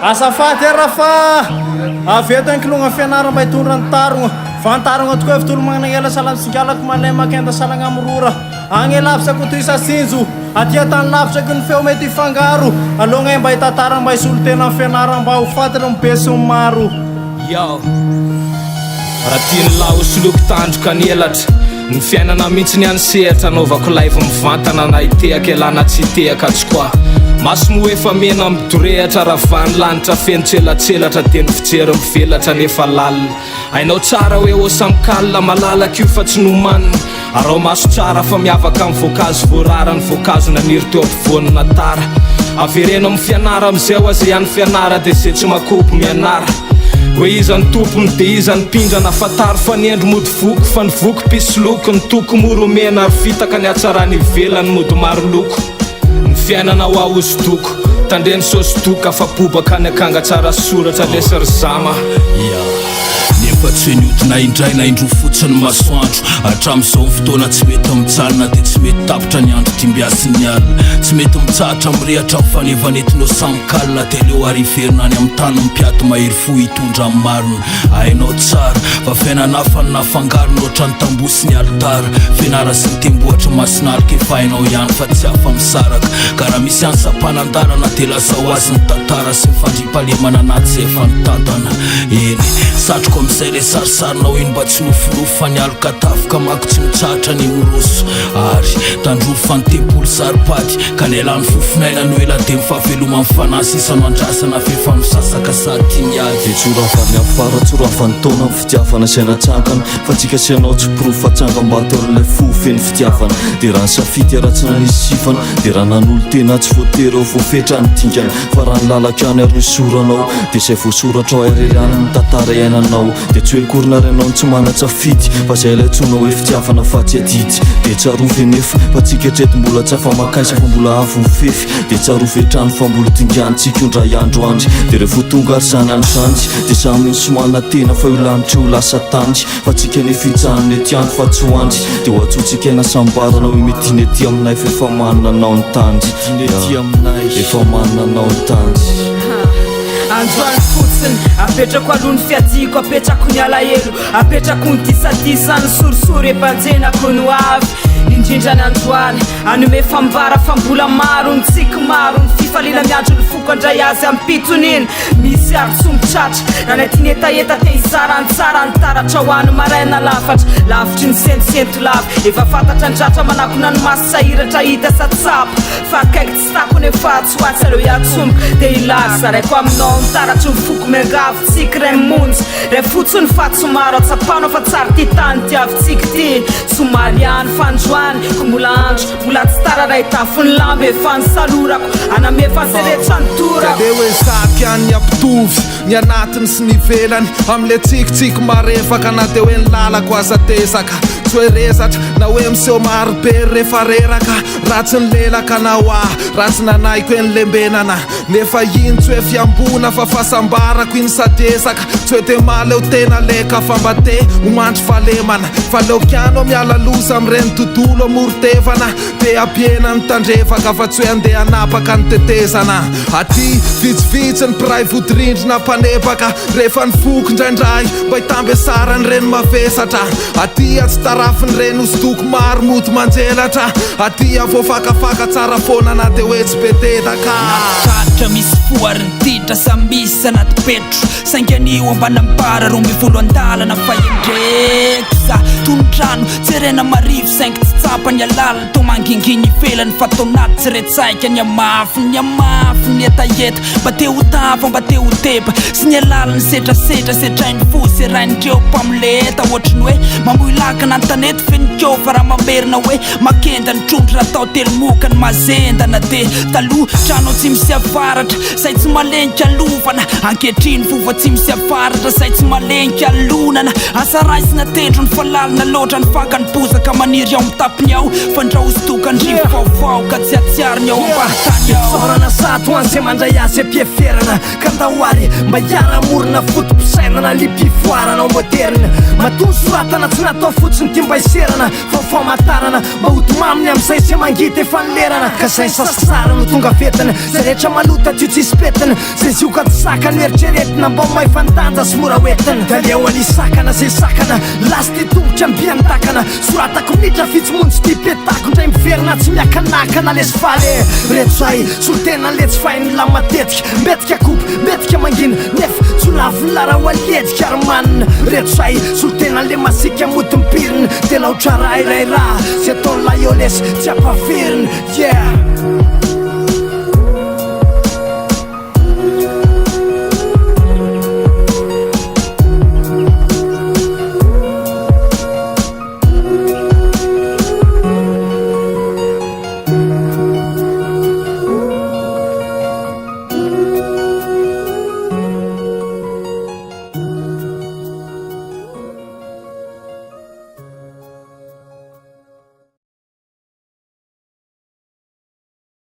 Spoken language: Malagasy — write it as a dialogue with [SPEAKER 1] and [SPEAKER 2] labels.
[SPEAKER 1] Azafady raha fa avy eto kilonga fianarana mba hitondra ny tarogna fantarogna tokoa fitolo magnana ela salantsigalako malay makenda salagna amrora agny lavitra ko toy sasinjo atia tany lavitra ko ny feo mety ifangaro alogna mba hitatara mba hisolo tena ny fianarana mba ho fatana mibesiny maro
[SPEAKER 2] Yo raha tiany laho soloko tandroka ny elatra ny fiainana mihitsy ny ansehatra anaovako live mivantana na hitehaka elana tsy hitehaka atsokoa masomo efa mena midorehatra raha vany lanitra feno tselatselatra teny fijery mivelatra nefa lalina ainao tsara hoe osamkalina malalaka io fa tsy nomanina arao maso tsara fa miavaka amin'ny voankazo voarara ny voankazo naniry teo ampovoany natara avereno amin'ny fianara amizay ho aza ihany fianara dia zay tsy makopy mianara hoe iza ny tompony dia iza ny mpindra nafataro fa ny endro mody voky fa ny voky pisoloko ny toko moromena ary fitaka ny atsarany ivelany mody maro loko ny fiainana ho ahosodoko tandreny sosodoko afapobaka ny akanga tsara soratra lesary zama
[SPEAKER 3] nefa tsy hoe niodina indray na indro fotsiny masoandro hatram'izao fotoana tsy mety mitsalina dia tsy mety tapitra ny andro timbiasin'ny alina tsy mety mitsahatra mirehatra mifanevanentinao samykalina dia leo ariverina any amin'ny tany mipiato mahery fo hitondra amin'ny marina hainao tsara fa fiainanafany nafangarona oatra ny tambosy ny altara fianara sy ny tembohatra masinalika efa hainao ihany fa tsy hafa misaraka ka raha misy any sampanandalana dia lasa ho azy ny tantara sy mifandrimpalemana anaty zay efa nitantana eny satroko amizay le sarisarinao iny mba tsy nofinofo fa ny aloka tafoka mako tsy mitsahatra ny moroso ary tandrovo fanotempolo saripady ka ny alany fofinainany ho ela dia mifahaveloma amin'ny fanasy isano andrasana fefa misasaka sady tiany ady
[SPEAKER 4] tsorafany afara tsorafany taona amin'ny fitiavana sianatsangana fa tsika sianao tsy pirofo fatsangam-bato arylay fo feny fitiavana dia raha ny safity aratsina nisy sifana dia raha nan'olo tena tsy voatery ao voafetra ny dingana fa raha ny lalaka any ary soranao dia zay voasoratra ao areriany ny tantara iainanao dia tsy hoe korina renao ny tsy manatsafidy fa zay ilay tsona hoe fitiavana fa tsy adidy dia tsarovy nefa fa tsika etreto mbola tsy afamakaisa fa mbola avo mifefy dia tsarovy etrano fa mbola dingany tsika ondra iandro andry dia rehefa tonga ary sanany sandy dia saminy somana tena fa io lanitra io lasa tandy fa tsika nefa hitsanony ety andro fa tsy hoandry dia ho atsotsika ena sambarana hoe metiny ety aminay fa efa mananao ny tandy ety aminay efa mananao ny tandy
[SPEAKER 5] androany fotsiny apetrako alohany fiadiko apetrako ny alahelo apetrako ny disadisany sorisory epanjenako no avy indrindra ny androany anome fambara fa mbola maro ny tsiky maro ny fifalina miandro ny foko andray azy ampitony iny misy ary tsombotratra raha naty ny etaeta te hizara ny tsara ny taratra ho any maraina lafatra lavitry ny sentisento lava efa fantatra ny dratra manakona ny maso sahiratra hita satsapa fa kaiky tsy tako nefa tsy hoatsy aleo iatsomboka dia ilazy zaraiko aminao ny taratry ny foko miangavo tsiky ray monjy ray fotsiny fa tsomaro atsapanao fa tsara ty tany tiavintsika ty somary any fandroany ko mbola andro mbola tsy tara ray tafony lamby efa ny salorako anamefa ny seretra ny torako
[SPEAKER 6] dia hoe zaky any ny ampitovy ny anatiny sy ny velany am'le tsikitsiky marefaka na dia hoe ny lalako aza tezaka tsy hoe rezatra na hoe miseho marobe rehefa reraka ratsy ny lelaka na hoa ratsy nanaiko hoe ny lembenana nefa iny tsy hoe fiambona fa fahasambarako iny sadesaka tsy hoe te maleo tena leka fa mba te homandry falemana fa leokiano miala loza amin'ireny tontolo amorotevana dia apiena ny tandrefaka fa tsy hoe andeha hanapaka ny tetezana aty vitsivitsy ny piray vodorindrina mpanepaka rehefa ny foko indraindray mba hitamby sara ny reny mavesatra aty atsy tarafiny reny hosodoko maro mody manjelatra aty avoafakafaka tsara foana na dia hoe tsy betetaka
[SPEAKER 7] tratra misy foariny titra sambisy anaty petro sainganio ambanambara ro mivolo andalana fa endreko za tonontrano tserena marivo saingy tsy tsapany alalina to manginginy ivelany fa tao naty tsy retsaika ny amafiny ny etaeta mba te ho tava mba te ho teba sy ny alaliny setrasetra setrainy fo serain'ireo mpamileta ohatrany hoe mamoilaka na ntanety fenikeo fa raha mamerina hoe makenda ny trondro raha tao telomoka ny mazendana dia taloha trano tsy misy avaratra say tsy malenika alovana ankehitriny fova tsy misy avaratra say tsy malenika alonana asa raisina tendro ny falalina loatra ny fakany bozaka maniry ao mitapy tapiny ao fandrahositokandrivo vaovao ka tsy atsiariny ao ambaritany ao
[SPEAKER 8] sorana sato anzay mandray azy ampiaferana ka ndahoary mba hiara-morona fotom-pisainana lipivoarana ao moderna matony soratana tsy natao fotsiny ty mba iserana faofamantarana mba hotomaminy am'izay sy mangity efa nilerana ka zay sasasara no tonga fetana zay rehetra malota tyo tsisy petana zay zioka tsy sakany eritreretina mba homay fantanja sy mora hoentina da leo anisakana zay sakana lasy ty tongotra ambiantakana soratako midra fitsmonjy ty petako ndray miverina tsy miakanakana lesy faly reto zay solotena letsy fainy la matetika mbetika kopy mbetika mangina nefa tsy laviny lara ho aledika ary manina reto zay solotena le masika motimpirina de laotra raha irairaha sy ataony la eo lesy tsy ampaverina yeah